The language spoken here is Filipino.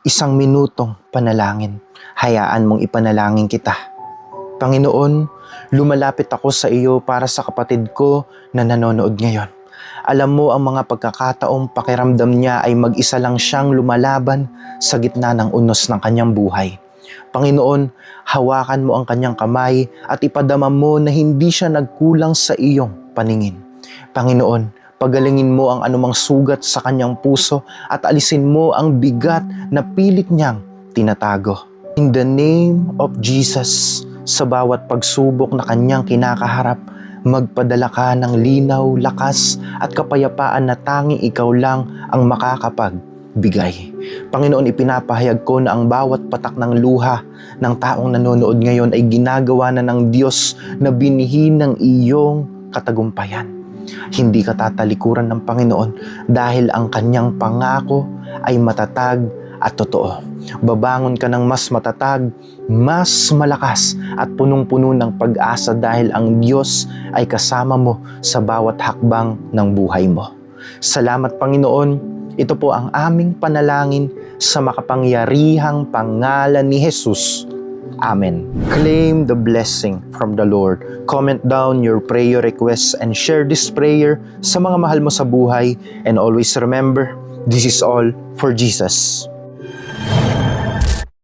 isang minutong panalangin. Hayaan mong ipanalangin kita. Panginoon, lumalapit ako sa iyo para sa kapatid ko na nanonood ngayon. Alam mo ang mga pagkakataong pakiramdam niya ay mag-isa lang siyang lumalaban sa gitna ng unos ng kanyang buhay. Panginoon, hawakan mo ang kanyang kamay at ipadama mo na hindi siya nagkulang sa iyong paningin. Panginoon, pagalingin mo ang anumang sugat sa kanyang puso at alisin mo ang bigat na pilit niyang tinatago. In the name of Jesus, sa bawat pagsubok na kanyang kinakaharap, magpadala ka ng linaw, lakas at kapayapaan na tanging ikaw lang ang makakapagbigay. Panginoon, ipinapahayag ko na ang bawat patak ng luha ng taong nanonood ngayon ay ginagawa na ng Diyos na binhi ng iyong katagumpayan. Hindi ka tatalikuran ng Panginoon dahil ang kanyang pangako ay matatag at totoo. Babangon ka ng mas matatag, mas malakas at punong-puno ng pag-asa dahil ang Diyos ay kasama mo sa bawat hakbang ng buhay mo. Salamat Panginoon, ito po ang aming panalangin sa makapangyarihang pangalan ni Jesus. Amen. Claim the blessing from the Lord. Comment down your prayer requests and share this prayer sa mga mahal mo sa buhay. And always remember, this is all for Jesus.